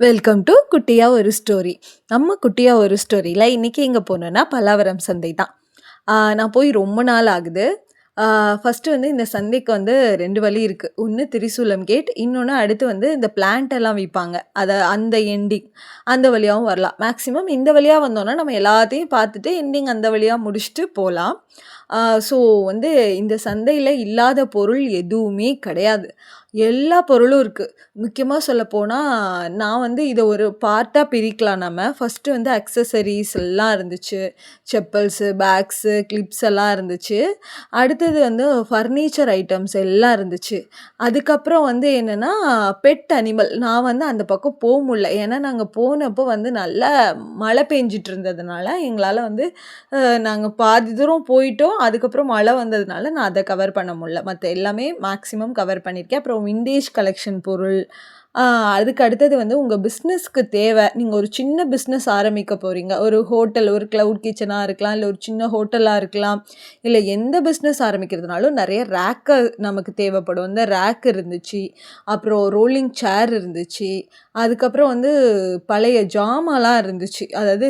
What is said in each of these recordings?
Welcome to குட்டியா ஒரு story. நம்ம குட்டியா ஒரு ஸ்டோரியில் இன்றைக்கி எங்கே போனோன்னா பல்லாவரம் சந்தை தான். நான் போய் ரொம்ப நாள் ஆகுது. ஃபஸ்ட்டு வந்து இந்த சந்தைக்கு வந்து 2 வழி இருக்குது. ஒன்று திரிசூலம் கேட், இன்னொன்று அடுத்து வந்து இந்த பிளான்ட் எல்லாம் விற்பாங்க. அந்த எண்டிங் அந்த வழியாகவும் வரலாம். மேக்ஸிமம் இந்த வழியாக வந்தோன்னா நம்ம எல்லாத்தையும் பார்த்துட்டு எண்டிங் அந்த வழியாக முடிச்சுட்டு போகலாம். ஸோ வந்து இந்த சந்தையில் இல்லாத பொருள் எதுவுமே கிடையாது. எல்லா பொருளும் இருக்குது. முக்கியமாக சொல்லப்போனால் நான் வந்து இதை ஒரு பார்ட்டாக பிரிக்கலாம் நம்ம. ஃபஸ்ட்டு வந்து அக்சஸரீஸ் எல்லாம் இருந்துச்சு. செப்பல்ஸு, பேக்ஸு, கிளிப்ஸ் எல்லாம் இருந்துச்சு. அடுத்தது வந்து ஃபர்னிச்சர் ஐட்டம்ஸ் எல்லாம் இருந்துச்சு. அதுக்கப்புறம் வந்து என்னென்னா பெட் அனிமல். நான் வந்து அந்த பக்கம் முடில. ஏன்னா நாங்கள் போனப்போ வந்து நல்லா மழை பெஞ்சிட்டு இருந்ததுனால எங்களால் வந்து நாங்கள் பாதி தூரம் போயிட்டோம். அதுக்கப்புறம் மழை வந்ததுனால நான் அதை கவர் பண்ண முடில. மற்ற எல்லாமே மேக்ஸிமம் கவர் பண்ணியிருக்கேன். அப்புறம் விண்டேஜ் கலெக்ஷன் பொருள், அதுக்கு அடுத்தது வந்து உங்கள் பிஸ்னஸ்க்கு தேவை. நீங்கள் ஒரு சின்ன பிஸ்னஸ் ஆரம்பிக்க போகிறீங்க. ஒரு ஹோட்டல், ஒரு க்ளவுட் கிச்சனாக இருக்கலாம், இல்லை ஒரு சின்ன ஹோட்டலாக இருக்கலாம், இல்லை எந்த பிஸ்னஸ் ஆரம்பிக்கிறதுனாலும் நிறைய ரேக்கு நமக்கு தேவைப்படும். இந்த ரேக் இருந்துச்சு, அப்புறம் ரோலிங் சேர் இருந்துச்சு, அதுக்கப்புறம் வந்து பழைய ஜாமான்லாம் இருந்துச்சு. அதாவது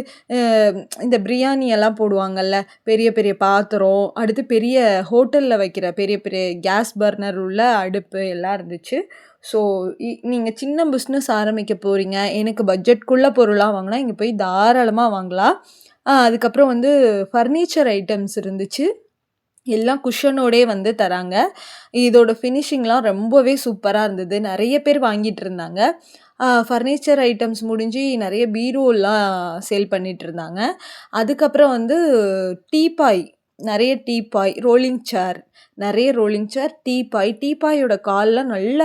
இந்த பிரியாணி எல்லாம் போடுவாங்கல்ல, பெரிய பெரிய பாத்திரம், அடுத்து பெரிய ஹோட்டலில் வைக்கிற பெரிய பெரிய கேஸ் பர்னர் உள்ள அடுப்பு எல்லாம் இருந்துச்சு. ஸோ நீங்கள் சின்ன பிஸ்னஸ் ஆரம்பிக்க போகிறீங்க, எனக்கு பட்ஜெட்குள்ளே பொருளாக வாங்கினா இங்கே போய் தாராளமாக வாங்கலாம். அதுக்கப்புறம் வந்து ஃபர்னிச்சர் ஐட்டம்ஸ் இருந்துச்சு. எல்லாம் குஷனோடே வந்து தராங்க. இதோட ஃபினிஷிங்லாம் ரொம்பவே சூப்பராக இருந்தது. நிறைய பேர் வாங்கிட்டு இருந்தாங்க. ஃபர்னிச்சர் ஐட்டம்ஸ் முடிஞ்சு நிறைய பீரோலாம் சேல் பண்ணிட்டு இருந்தாங்க. அதுக்கப்புறம் வந்து டீப்பாய், நிறைய டீப்பாய், ரோலிங் சேர், நிறைய ரோலிங் சேர், டீப்பாயோட கால்லாம் நல்ல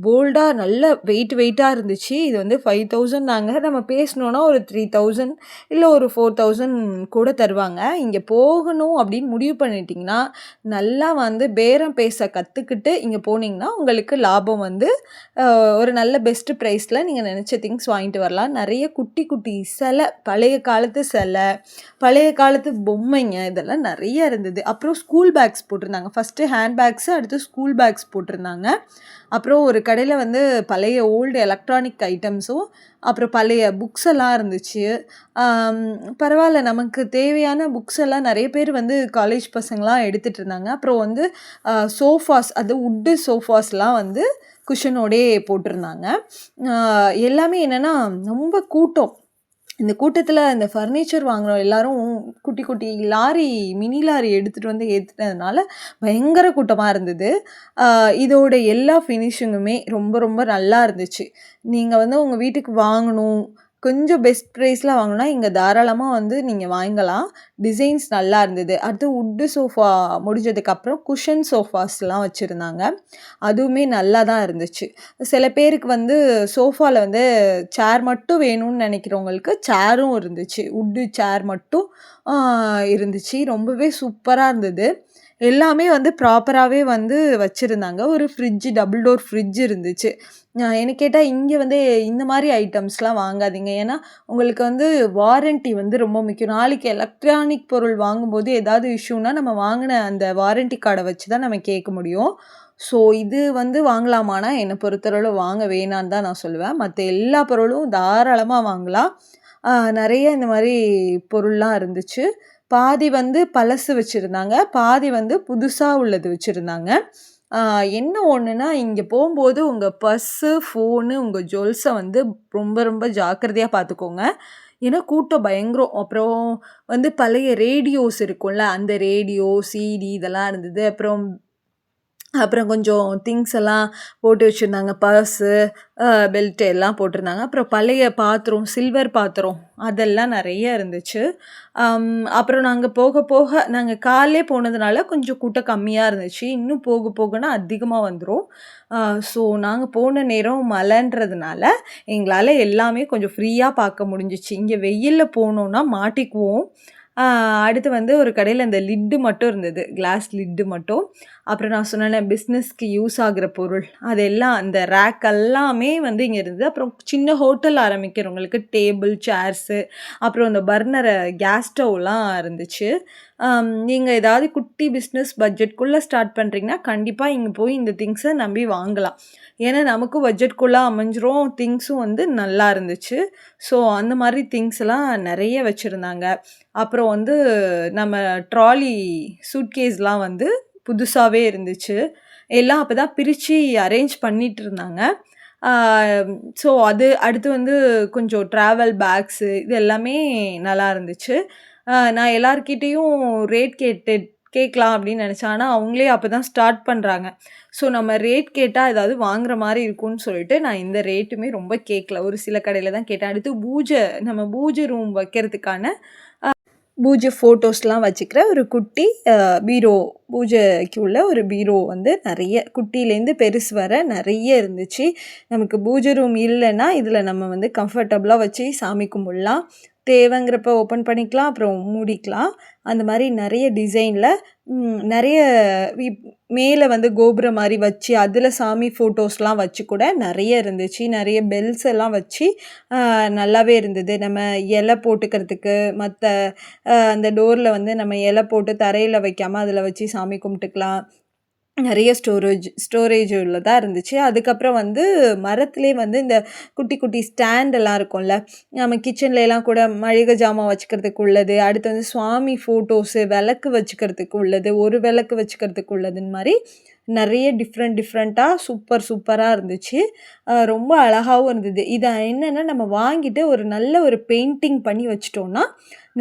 போல்டாக நல்ல வெயிட்டாக இருந்துச்சு. இது வந்து 5000 தாங்க. நம்ம பேசினோன்னா ஒரு 3000 இல்லை ஒரு 4000 கூட தருவாங்க. இங்கே போகணும் அப்படின்னு முடிவு பண்ணிட்டிங்கன்னா நல்லா வந்து பேரம் பேச கற்றுக்கிட்டு இங்கே போனீங்கன்னா உங்களுக்கு லாபம் வந்து ஒரு நல்ல பெஸ்ட்டு ப்ரைஸில் நீங்கள் நினச்ச திங்ஸ் வாங்கிட்டு வரலாம். நிறைய குட்டி குட்டி சிலை, பழைய காலத்து சிலை, பழைய காலத்து பொம்மைங்க, இதெல்லாம் நிறைய இருந்தது. அப்புறம் ஸ்கூல் பேக்ஸ் போட்டிருந்தாங்க. ஃபஸ்ட்டு ஹேண்ட் பேக்ஸு, அடுத்து ஸ்கூல் பேக்ஸ் போட்டிருந்தாங்க. அப்புறம் ஒரு கடையில் வந்து பழைய ஓல்டு எலக்ட்ரானிக் ஐட்டம்ஸும், அப்புறம் பழைய புக்ஸ் எல்லாம் இருந்துச்சு. பரவாயில்ல, நமக்கு தேவையான புக்ஸ் எல்லாம் நிறைய பேர் வந்து காலேஜ் பசங்களாம் எடுத்துகிட்டு இருந்தாங்க. அப்புறம் வந்து சோஃபாஸ், அது உட்டு சோஃபாஸ்லாம் வந்து குஷனோடே போட்டிருந்தாங்க. எல்லாமே என்னென்னா ரொம்ப கூட்டம். இந்த கூட்டத்தில் இந்த ஃபர்னிச்சர் வாங்குகிறோம் எல்லோரும் குட்டி குட்டி லாரி, மினி லாரி எடுத்துகிட்டு வந்து ஏற்றுனதுனால பயங்கர கூட்டமாக இருந்தது. இதோட எல்லா ஃபினிஷிங்குமே ரொம்ப ரொம்ப நல்லா இருந்துச்சு. நீங்கள் வந்து உங்கள் வீட்டுக்கு வாங்கணும், கொஞ்சம் பெஸ்ட் ப்ரைஸில் வாங்கினா இங்கே தாராளமாக வந்து நீங்கள் வாங்கலாம். டிசைன்ஸ் நல்லா இருந்தது. அடுத்து உட்டு சோஃபா முடிஞ்சதுக்கப்புறம் குஷன் சோஃபாஸ்லாம் வச்சுருந்தாங்க. அதுவுமே நல்லா தான் இருந்துச்சு. சில பேருக்கு வந்து சோஃபாவில் வந்து சேர் மட்டும் வேணும்னு நினைக்கிறவங்களுக்கு சேரும் இருந்துச்சு. உட்டு சேர் மட்டும் இருந்துச்சு. ரொம்பவே சூப்பராக இருந்தது. எல்லாமே வந்து ப்ராப்பராகவே வந்து வச்சுருந்தாங்க. ஒரு ஃப்ரிட்ஜு, டபுள் டோர் ஃப்ரிட்ஜ் இருந்துச்சு. என்ன கேட்டால் இங்கே வந்து இந்த மாதிரி ஐட்டம்ஸ்லாம் வாங்காதீங்க. ஏன்னா உங்களுக்கு வந்து வாரண்ட்டி வந்து ரொம்ப முக்கியம். நாளைக்கு எலக்ட்ரானிக் பொருள் வாங்கும்போது ஏதாவது இஷ்யூனா நம்ம வாங்கின அந்த வாரண்ட்டி கார்டை வச்சு தான் நம்ம கேட்க முடியும். ஸோ இது வந்து வாங்கலாமான்னா என்னை பொறுத்தளவு வாங்க வேணான்னு தான் நான் சொல்லுவேன். மற்ற எல்லா பொருளும் தாராளமாக வாங்கலாம். நிறைய இந்த மாதிரி பொருள்லாம் இருந்துச்சு. பாதி வந்து பழசு வச்சுருந்தாங்க, பாதி வந்து புதுசாக உள்ளது வச்சுருந்தாங்க. என்ன ஒன்றுனா, இங்கே போகும்போது உங்கள் பர்ஸு, ஃபோனு, உங்கள் ஜுவல்ஸை வந்து ரொம்ப ரொம்ப ஜாக்கிரதையாக பார்த்துக்கோங்க. ஏன்னா கூட்டம் பயங்கரம். அப்புறம் வந்து பழைய ரேடியோஸ் இருக்கும்ல, அந்த ரேடியோ, சிடி இதெல்லாம் இருந்தது. அப்புறம் கொஞ்சம் திங்ஸ் எல்லாம் போட்டு வச்சுருந்தாங்க. பர்ஸு, பெல்ட்டு எல்லாம் போட்டிருந்தாங்க. அப்புறம் பழைய பாத்திரம், சில்வர் பாத்திரம் அதெல்லாம் நிறைய இருந்துச்சு. அப்புறம் நாங்கள் போக போக நாங்கள் காலையிலே போனதுனால கொஞ்சம் கூட்டம் கம்மியாக இருந்துச்சு. இன்னும் போக போகனா அதிகமாக வந்துடும். ஸோ நாங்கள் போன நேரம் மழைன்றதுனால எங்களால் எல்லாமே கொஞ்சம் ஃப்ரீயாக பார்க்க முடிஞ்சிச்சு. இங்கே வெயிலில் போனோன்னா மாட்டிக்குவோம். அடுத்து வந்து ஒரு கடையில் இந்த லிட்டு மட்டும் இருந்தது, கிளாஸ் லிட்டு மட்டும். அப்புறம் நான் சொன்னேன்ல பிஸ்னஸ்க்கு யூஸ் ஆகுற பொருள், அதெல்லாம் அந்த ரேக் எல்லாமே வந்து இங்க இருந்தது. அப்புறம் சின்ன ஹோட்டல் ஆரம்பிக்கிறவங்களுக்கு டேபிள், சேர்ஸு, அப்புறம் அந்த பர்னர கேஸ் ஸ்டவ்லாம் இருந்துச்சு. நீங்க ஏதாவது குட்டி பிஸ்னஸ் பட்ஜெட்குள்ள ஸ்டார்ட் பண்றீங்கன்னா, கண்டிப்பா இங்க போய் இந்த திங்ஸ நம்பி வாங்கலாம். ஏன்னா நமக்கும் பட்ஜெட்குள்ள அமைஞ்சிரும். திங்ஸும் வந்து நல்லா இருந்துச்சு. ஸோ அந்த மாரி திங்ஸ்லாம் நெறைய வச்சிருந்தாங்க. அப்புறம் வந்து நம்ம ட்ராலி சூட்கேஸ்லாம் வந்து புதுசாவே இருந்துச்சு. எல்லாம் அப்பதான் பிரிச்சு அரேஞ்ச் பண்ணிட்டுருந்தாங்க. ஆ ஸோ அது அடுத்து வந்து கொஞ்சம் ட்ராவல் பேக்ஸு இது எல்லாமே நல்லா இருந்துச்சு. நான் எல்லார்கிட்டயும் ரேட் கேட்கலாம் அப்படின்னு நெனச்சேன். ஆனா, அவங்களே அப்பதான் ஸ்டார்ட் பண்றாங்க. ஸோ நம்ம ரேட் கேட்டா ஏதாவது வாங்குற மாரி இருக்கும்னு சொல்லிட்டு, நான் எந்த ரேட்டுமே ரொம்ப கேட்கல. ஒரு சில கடையில தான் கேட்டேன். அடுத்து நம்ம பூஜை ரூம் வைக்கிறதுக்கான பூஜை ஃபோட்டோஸ்லாம் வச்சுக்கிற ஒரு குட்டி பீரோ, பூஜைக்கு உள்ள ஒரு பீரோ வந்து நெறைய குட்டிலேருந்து பெருசு வர நெறைய இருந்துச்சு. நமக்கு பூஜை ரூம் இல்லன்னா, இதில நம்ம வந்து கம்ஃபர்டபுளா வச்சு சாமி கும்பிடலாம். தேவைங்கிறப்ப ஓப்பன் பண்ணிக்கலாம், அப்புறம் மூடிக்கலாம். அந்த மாரி நெறைய டிசைன்ல நெறைய மேல வந்து கோபுரம் மாரி வச்சு, அதில சாமி ஃபோட்டோஸ்லாம் வச்சு கூட நெறைய இருந்துச்சு. நெறைய பெல்ஸ் எல்லாம் வச்சு நல்லாவே இருந்தது. நம்ம இலை போட்டுக்கிறதுக்கு, மத்த அந்த டோர்ல வந்து நம்ம இலை போட்டு தரையில வைக்காம அதில வச்சு சாமி கும்பிட்டுக்கலாம். நெறைய ஸ்டோரேஜ் உள்ளதா இருந்துச்சு. அதுக்கப்புறம் வந்து மரத்திலே வந்து இந்த குட்டி, குட்டி ஸ்டாண்ட் எல்லாம் இருக்கும்ல. நம்ம கிச்சன்லலாம் கூட மளிகை ஜாமான் வச்சுக்கிறதுக்கு உள்ளது. அடுத்து வந்து சுவாமி ஃபோட்டோஸு, விளக்கு வச்சுக்கிறதுக்கு உள்ளது, ஒரு விளக்கு வச்சுக்கிறதுக்கு உள்ளதுன்னு மாரி நெறைய டிஃப்ரெண்ட்டா சூப்பரா இருந்துச்சு. ரொம்ப அழகாவும் இருந்தது. இத என்னன்னா நம்ம வாங்கிட்டு ஒரு நல்ல ஒரு பெயிண்டிங் பண்ணி வச்சுட்டோம்னா,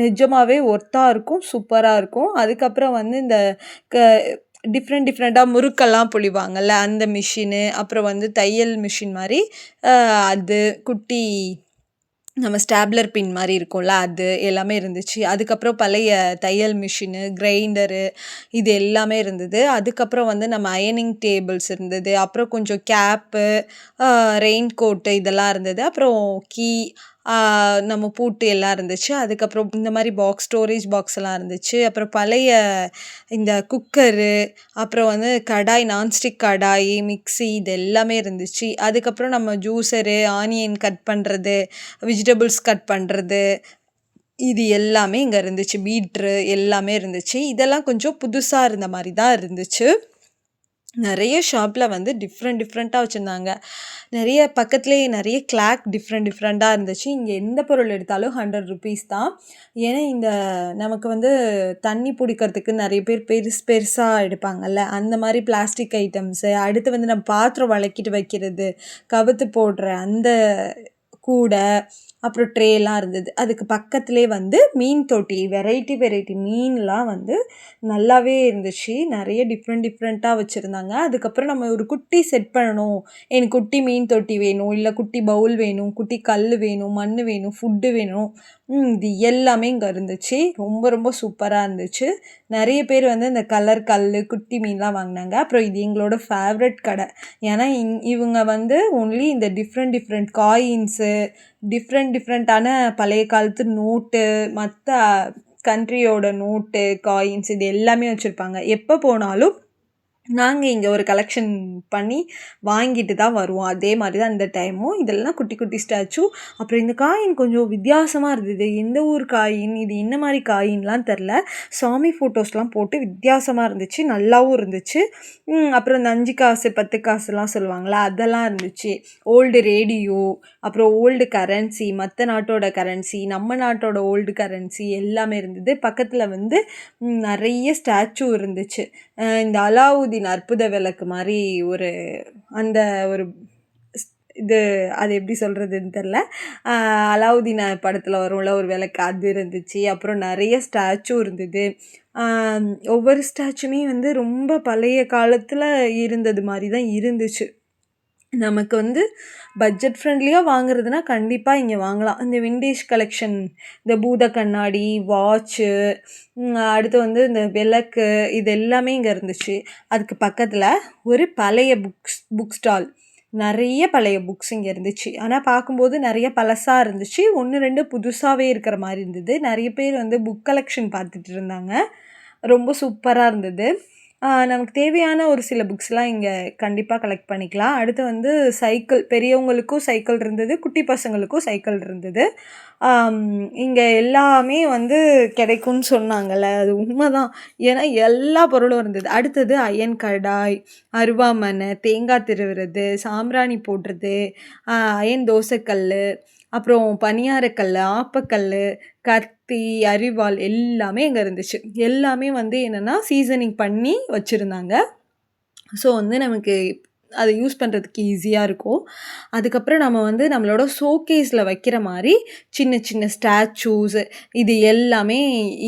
நிஜமாவே ஒர்த்தா இருக்கும். சூப்பரா இருக்கும். அதுக்கப்புறம் வந்து இந்த க டிஃப்ரெண்ட்டா முறுக்கெல்லாம் புழிவாங்கல்ல, அந்த மிஷினு, அப்புறம் வந்து தையல் மிஷின் மாரி அது குட்டி நம்ம ஸ்டாப்லர் பின் மாரி இருக்கும்ல, அது எல்லாமே இருந்துச்சு. அதுக்கப்புறம் பழைய தையல் மிஷினு, கிரைண்டரு இது எல்லாமே இருந்தது. அதுக்கப்புறம் வந்து நம்ம அயர்னிங் டேபிள்ஸ் இருந்தது. அப்புறம் கொஞ்சம் கேப்பு, ரெயின் கோட்டு இதெல்லாம் இருந்தது. அப்புறம் ஆ நம்ம பூட்டு எல்லாம் இருந்துச்சு. அதுக்கப்புறம் இந்த மாரி ஸ்டோரேஜ் பாக்ஸ் எல்லாம் இருந்துச்சு. அப்புறம் பழைய இந்த குக்கரு, அப்புறம் வந்து கடாய், நான்ஸ்டிக் கடாயி, மிக்ஸி இது எல்லாமே இருந்துச்சு. அதுக்கப்புறம் நம்ம ஜூஸரு, ஆனியன் கட் பண்றது, வெஜிடபிள்ஸ் கட் பண்றது, இது எல்லாமே இங்க இருந்துச்சு. பீட்ரு எல்லாமே இருந்துச்சு. இதெல்லாம் கொஞ்சம் புதுசா இருந்த மாரி தான் இருந்துச்சு. நெறைய ஷாப்ல வந்து டிஃப்ரெண்ட்டா வச்சிருந்தாங்க. நெறைய பக்கத்திலேயே நெறைய கிளாக் டிஃப்ரெண்ட்டா இருந்துச்சு. இங்க எந்த பொருள் எடுத்தாலும் ₹100 தான். ஏன்னா, இந்த நமக்கு வந்து தண்ணி புடிக்கிறதுக்கு நெறைய பேர் பெருசா எடுப்பாங்கல்ல, அந்த மாரி பிளாஸ்டிக் ஐட்டம்ஸு, அடுத்து வந்து நம்ம பாத்திரம் வெளக்கிட்டு வைக்கிறது, கவுத்து போடுற அந்த கூட, அப்புறம் ட்ரேலாம் இருந்தது. அதுக்கு பக்கத்திலேயே வந்து மீன் தொட்டி, வெரைட்டி மீன்லாம் வந்து நல்லாவே இருந்துச்சு. நெறைய டிஃப்ரெண்ட்டா வச்சிருந்தாங்க. அதுக்கப்புறம் நம்ம ஒரு குட்டி செட் பண்ணணும். எனக்கு குட்டி மீன் தொட்டி வேணும், இல்ல குட்டி பவுல் வேணும், குட்டி கல்லு வேணும், மண்ணு வேணும், ஃபுட்டு வேணும். இது எல்லாமே இங்க இருந்துச்சு. ரொம்ப சூப்பரா இருந்துச்சு. நெறைய பேர் வந்து இந்த கலர் கல்லு, குட்டி மீன்லாம் வாங்குனாங்க. அப்புறம் இது எங்களோட ஃபேவரட் கடை. ஏன்னா, இவுங்க வந்து ஒன்லி இந்த டிஃப்ரெண்ட் காயின்ஸு, டிஃப்ரெண்ட்டான பழைய காலத்து நோட்டு, மத்த கண்ட்ரியோட நோட்டு, காயின்ஸ் இது எல்லாமே வச்சிருப்பாங்க. எப்ப போனாலும் நாங்க இங்க ஒரு கலெக்ஷன் பண்ணி வாங்கிட்டு தான் வருவோம். அதே மாரி தான் இந்த டைமும். இதெல்லாம் குட்டி ஸ்டாச்சு. அப்புறம் இந்த காயின் கொஞ்சம் வித்தியாசமா இருந்தது. எந்த ஊர் காயின், இது என்ன மாரி காயின்லாம் தெர்ல. சாமி ஃபோட்டோஸ்லாம் போட்டு வித்தியாசமா இருந்துச்சு. நல்லாவும் இருந்துச்சு. அப்புறம் இந்த 5 காசு, 10 காசுலாம் சொல்லுவாங்கல்ல, அதெல்லாம் இருந்துச்சு. ஓல்டு ரேடியோ, அப்புறம் ஓல்டு கரன்சி, மத்த நாட்டோட கரன்சி, நம்ம நாட்டோட ஓல்டு கரன்சி எல்லாமே இருந்தது. பக்கத்துல வந்து நெறைய ஸ்டாச்சு இருந்துச்சு. இந்த அலாவுதீன் அற்புத விளக்கு மாரி அந்த ஒரு இது அது எப்படி சொல்றதுன்னு தெரியல. அலாவுதீன் படத்துல வரும்ல ஒரு விளக்கு அது இருந்துச்சு. அப்புறம் நெறைய ஸ்டாச்சு இருந்தது. ஒவ்வொரு ஸ்டாச்சுமே வந்து ரொம்ப பழைய காலத்துல இருந்தது மாரி தான் இருந்துச்சு. நமக்கு வந்து பட்ஜெட் ஃப்ரெண்ட்லியா வாங்குறதுனா கண்டிப்பா இங்க வாங்கலாம். இந்த விண்டேஜ் கலெக்ஷன், இந்த பூத கண்ணாடி, வாட்சு, அடுத்து வந்து இந்த விளக்கு இது எல்லாமே இங்க இருந்துச்சு. அதுக்கு பக்கத்துல ஒரு பழைய புக் ஸ்டால். நெறைய பழைய புக்ஸ் இங்க இருந்துச்சு. ஆனா பார்க்கும்போது நெறைய பழசா இருந்துச்சு. 1, 2 புதுசாவே இருக்கிற மாரி இருந்தது. நெறைய பேர் வந்து புக் கலெக்ஷன் பார்த்துட்டு இருந்தாங்க. ரொம்ப சூப்பரா இருந்தது. நமக்கு தேவையான ஒரு சில புக்ஸ்லாம் இங்க கண்டிப்பா கலெக்ட் பண்ணிக்கலாம். அடுத்து வந்து சைக்கிள் பெரியவங்களுக்கும் சைக்கிள் இருந்தது. குட்டி பசங்களுக்கும் சைக்கிள் இருந்தது. ஆம் இங்க எல்லாமே வந்து கிடைக்கும்னு சொன்னாங்கல்ல, அது உண்மதான். ஏன்னா எல்லா பொருளும் இருந்தது. அடுத்தது அயன் கடாய், அருவாமனை, தேங்காய் திருவுறது, சாம்பிராணி போடுறது, அயன் தோசைக்கல்லு, அப்புறம் பணியாரக்கல்லு, ஆப்பக்கல்லு, கத்தி, அரிவாள் எல்லாமே அங்க இருந்துச்சு. எல்லாமே வந்து என்னன்னா, சீசனிங் பண்ணி வச்சிருந்தாங்க. ஸோ வந்து நமக்கு அத யூஸ் பண்றதுக்கு ஈஸியா இருக்கும். அதுக்கப்புறம் நம்ம வந்து நம்மளோட ஷோகேஸ்ல வைக்கிற மாரி சின்ன சின்ன ஸ்டாச்சூஸ் இது எல்லாமே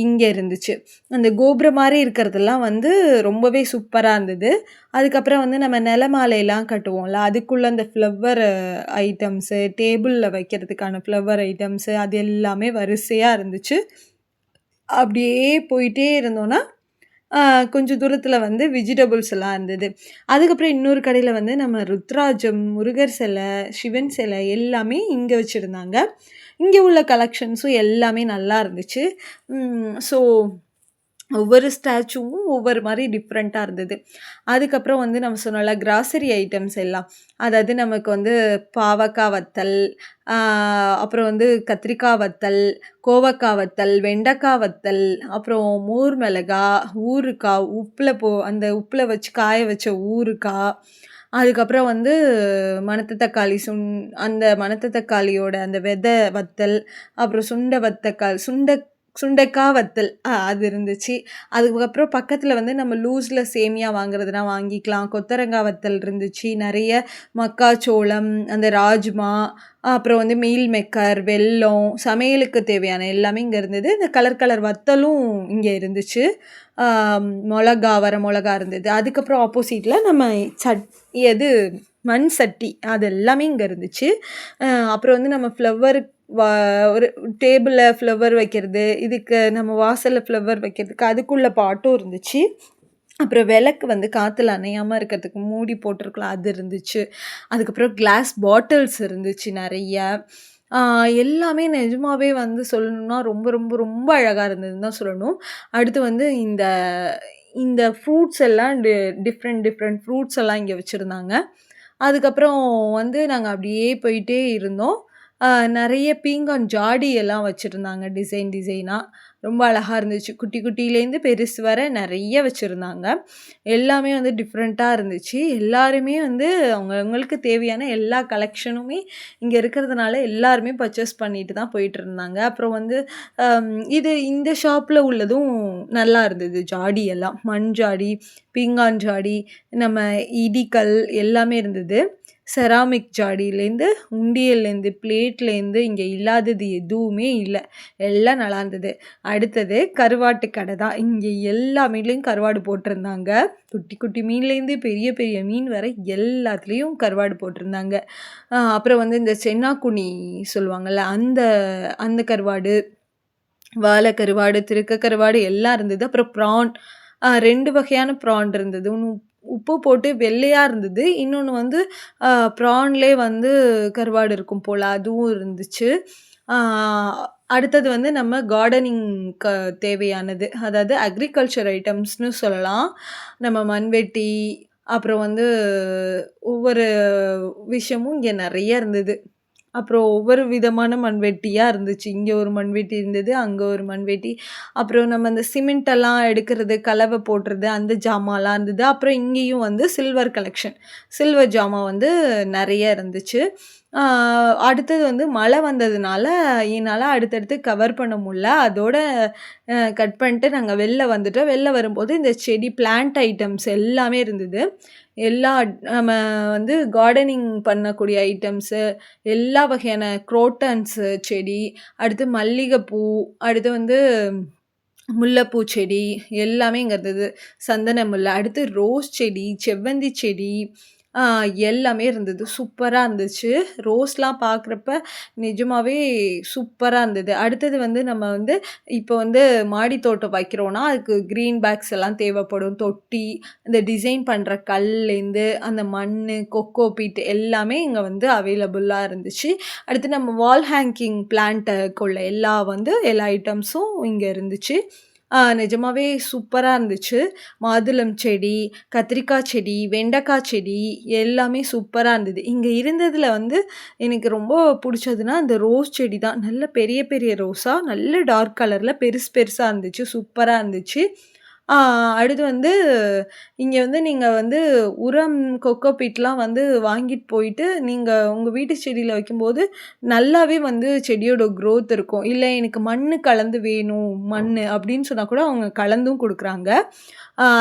இங்க இருந்துச்சு. அந்த கோபுரம் மாரி இருக்கிறதெல்லாம் வந்து ரொம்பவே சூப்பரா இருந்தது. அதுக்கப்புறம் வந்து நம்ம நிலமாலைலாம் கட்டுவோம்ல, அதுக்குள்ள அந்த ஃப்ளவர் ஐட்டம்ஸு, டேபிள்ல வைக்கிறதுக்கான ஃப்ளவர் ஐட்டம்ஸு அது எல்லாமே வரிசையா இருந்துச்சு. அப்படியே போயிட்டே இருந்தோம்னா, ஆ கொஞ்சம் தூரத்தில வந்து வெஜிடபிள்ஸ் எல்லாம் இருந்தது. அதுக்கப்புறம் இன்னொரு கடையில வந்து நம்ம ருத்ராஜம், முருகர் சிலை, சிவன் சிலை எல்லாமே இங்க வச்சிருந்தாங்க. இங்க உள்ள கலெக்ஷன்ஸும் எல்லாமே நல்லா இருந்துச்சு. ஸோ ஒவ்வொரு ஸ்டாச்சுவும் ஒவ்வொரு மாரி டிஃப்ரெண்ட்டா இருந்தது. அதுக்கப்புறம் வந்து நம்ம சொன்னோம்ல கிராசரி ஐட்டம்ஸ் எல்லாம். அதாவது நமக்கு வந்து பாவக்கா வத்தல், ஆ அப்புறம் வந்து கத்திரிக்காய் வத்தல், கோவக்கா வத்தல், வெண்டைக்கா வத்தல், அப்புறம் மோர் மிளகா, ஊறுகாய், அந்த உப்புல வச்சு காய வச்ச ஊறுகாய், அதுக்கப்புறம் வந்து மணத்த தக்காளி அந்த மணத்த தக்காளியோட அந்த விதை வத்தல், அப்புறம் சுண்டைக்கா வத்தல் அது இருந்துச்சு. அதுக்கப்புறம் பக்கத்துல வந்து நம்ம லூஸ்ல சேமியா வாங்குறதுனா வாங்கிக்கலாம். கொத்தரங்காய் வத்தல் இருந்துச்சு. நெறைய மக்காச்சோளம், அந்த ராஜ்மா, அப்புறம் வந்து மீல் மேக்கர், வெல்லம், சமையலுக்கு தேவையான எல்லாமே இங்க இருந்தது. இந்த கலர் கலர் வத்தலும் இங்க இருந்துச்சு. ஆ வர மொளகா இருந்தது. அதுக்கப்புறம் ஆப்போசிட்ல நம்ம சட் எது மண் சட்டி அது எல்லாமே இங்க இருந்துச்சு. அப்புறம் வந்து நம்ம வ ஒரு டேபிள்ல ஃப்ளவர் வைக்கிறது, இதுக்கு நம்ம வாசல்ல ஃப்ளவர் வைக்கிறதுக்கு அதுக்குள்ள பாட்டும் இருந்துச்சு. அப்புறம் விளக்கு வந்து காத்துல அணையாம இருக்கிறதுக்கு மூடி போட்டிருக்கலாம், அது இருந்துச்சு. அதுக்கப்புறம் கிளாஸ் பாட்டில்ஸ் இருந்துச்சு நெறைய. ஆ எல்லாமே நிஜமாவே வந்து சொல்லணும்னா ரொம்ப ரொம்ப ரொம்ப அழகா இருந்ததுன்னு தான் சொல்லணும். அடுத்து வந்து இந்த இந்த ஃப்ரூட்ஸ் எல்லாம் டிஃப்ரெண்ட் டிஃப்ரெண்ட் ஃப்ரூட்ஸ் எல்லாம் இங்க வச்சிருந்தாங்க. அதுக்கப்புறம் வந்து நாங்க அப்படியே போயிட்டே இருந்தோம். நெறைய பீங்கான் ஜாடி எல்லாம் வச்சிருந்தாங்க டிசைன் டிசைனா. ரொம்ப அழகா இருந்துச்சு. குட்டி குட்டிலேருந்து பெருசு வர நெறைய வச்சிருந்தாங்க. எல்லாமே வந்து டிஃப்ரெண்ட்டா இருந்துச்சு. எல்லாருமே வந்து அவங்களுக்கு தேவையான எல்லா கலெக்ஷனுமே இங்க இருக்கிறதுனால எல்லாருமே பர்ச்சேஸ் பண்ணிட்டு தான் போயிட்டுருந்தாங்க. அப்புறம் வந்து இந்த ஷாப்ல உள்ளதும் நல்லா இருந்தது. ஜாடி எல்லாம். மண் ஜாடி, பீங்கான் ஜாடி, நம்ம இடிக்கல் எல்லாமே இருந்தது. செராமிக் ஜாடியிலேருந்து, உண்டியல்லேருந்து, பிளேட்லேருந்து இங்க இல்லாதது எதுவுமே இல்ல. எல்லாம் நல்லா இருந்தது. அடுத்தது கருவாட்டு கடை தான். இங்க எல்லா மீன்லயும் கருவாடு போட்டிருந்தாங்க. குட்டி குட்டி மீன்லேருந்து பெரிய பெரிய மீன் வரை எல்லாத்துலேயும் கருவாடு போட்டிருந்தாங்க. அப்புறம் வந்து இந்த சென்னாக்குனி சொல்லுவாங்கல்ல, அந்த அந்த கருவாடு, வாலை கருவாடு, திருக்க கருவாடு எல்லாம் இருந்தது. அப்புறம் ப்ரான் 2 வகையான ப்ரான் இருந்தது. ஒண்ணு உப்பு போட்டு வெள்ளையா இருந்தது. இன்னொன்னு வந்து ப்ரான்லேயே வந்து கருவாடு இருக்கும் போல, அதுவும் இருந்துச்சு. ஆ அடுத்தது வந்து நம்ம கார்டனிங்க்கு தேவையானது. அதாவது அக்ரிகல்ச்சர் ஐட்டம்ஸ்ன்னு சொல்லலாம். நம்ம மண்வெட்டி, அப்புறம் வந்து ஒவ்வொரு விஷயமும் இங்க நெறைய இருந்தது. அப்புறம் ஒவ்வொரு விதமான மண்வெட்டியா இருந்துச்சு. இங்க ஒரு மண்வெட்டி இருந்தது, அங்க ஒரு மண்வெட்டி. அப்புறம் நம்ம அந்த சிமெண்ட்டெல்லாம் எடுக்கிறது, கலவை போடுறது அந்த ஜாமான்லாம் இருந்தது. அப்புறம் இங்கேயும் வந்து சில்வர் கலெக்ஷன். சில்வர் ஜாமான் வந்து நெறைய இருந்துச்சு. ஆ அடுத்தது வந்து மழை வந்ததுனால, என்னால அடுத்தடுத்து கவர் பண்ண முடில. அதோட கட் பண்ணிட்டு நாங்க வெளில வந்துட்டோம். வெளில வரும்போது இந்த செடி பிளான்ட் ஐட்டம்ஸ் எல்லாமே இருந்தது. எல்லா நம்ம வந்து கார்டனிங் பண்ணக்கூடிய ஐட்டம்ஸு, எல்லா வகையான குரோட்டன்ஸு செடி, அடுத்து மல்லிகைப்பூ, அடுத்து வந்து முல்லைப்பூ செடி எல்லாமே இங்க இருந்தது. சந்தன முல்லை, அடுத்து ரோஸ் செடி, செவ்வந்தி செடி ஆ எல்லாமே இருந்தது. சூப்பரா இருந்துச்சு. ரோஸ்லாம் பார்க்குறப்ப நிஜமாவே சூப்பரா இருந்தது. அடுத்தது வந்து நம்ம வந்து இப்போ வந்து மாடி தோட்டம் வைக்கிறோம்னா, அதுக்கு கிரீன் பேக்ஸ் எல்லாம் தேவைப்படும். தொட்டி, இந்த டிசைன் பண்ற கல்லேருந்து, அந்த மண்ணு, கொக்கோ பீட் எல்லாமே இங்க வந்து அவைலபிளா இருந்துச்சு. அடுத்து நம்ம வால் ஹேங்கிங் பிளான்ட்டுக்குள்ள எல்லா ஐட்டம்ஸும் இங்க இருந்துச்சு. நிஜமாவே சூப்பரா இருந்துச்சு. மாதுளம் செடி, கத்திரிக்காய் செடி, வெண்டைக்காய் செடி எல்லாமே சூப்பரா இருந்தது. இங்க இருந்ததுல வந்து எனக்கு ரொம்ப புடிச்சதுன்னா, அந்த ரோஸ் செடி தான். நல்ல பெரிய பெரிய ரோஸா, நல்ல டார்க் கலர்ல பெருசு பெருசா இருந்துச்சு. சூப்பரா இருந்துச்சு. ஆ அடுத்து வந்து இங்க வந்து நீங்க வந்து உரம் கொக்கோ பீட்லாம் வந்து வாங்கிட்டு போயிட்டு, நீங்க உங்க வீட்டு செடியில வைக்கும்போது, நல்லாவே வந்து செடியோட குரோத் இருக்கும். இல்ல எனக்கு மண்ணு கலந்து வேணும், மண்ணு அப்படின்னு சொன்னா கூட அவங்க கலந்தும் குடுக்குறாங்க.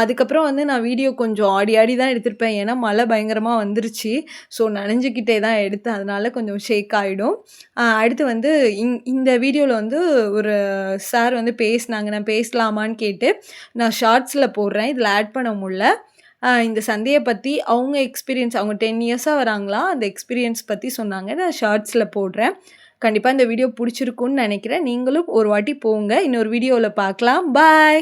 அதுக்கப்புறம் வந்து நான் வீடியோ கொஞ்சம் ஆடி ஆடி தான் எடுத்திருப்பேன். ஏன்னா மழை பயங்கரமா வந்துருச்சு. ஸோ நனைஞ்சுக்கிட்டே தான் எடுத்தேன். அதனால கொஞ்சம் ஷேக் ஆயிடும். அடுத்து வந்து இந்த வீடியோல வந்து ஒரு சார் வந்து பேசினாங்க. நான் பேசலாமான்னு கேட்டு, நான் ஷார்ட்ஸ்ல போடுறேன். இதில ஆட் பண்ண முடில. இந்த சந்தைய பத்தி அவங்க எக்ஸ்பீரியன்ஸ் அவங்க 10 இயர்ஸா வராங்களாம். அந்த எக்ஸ்பீரியன்ஸ் பத்தி சொன்னாங்க. நான் ஷார்ட்ஸ்ல போடுறேன். கண்டிப்பா இந்த வீடியோ புடிச்சிருக்கும்னு நெனைக்கிறேன். நீங்களும் ஒரு வாட்டி போங்க. இன்னொரு வீடியோல பார்க்கலாம். பாய்.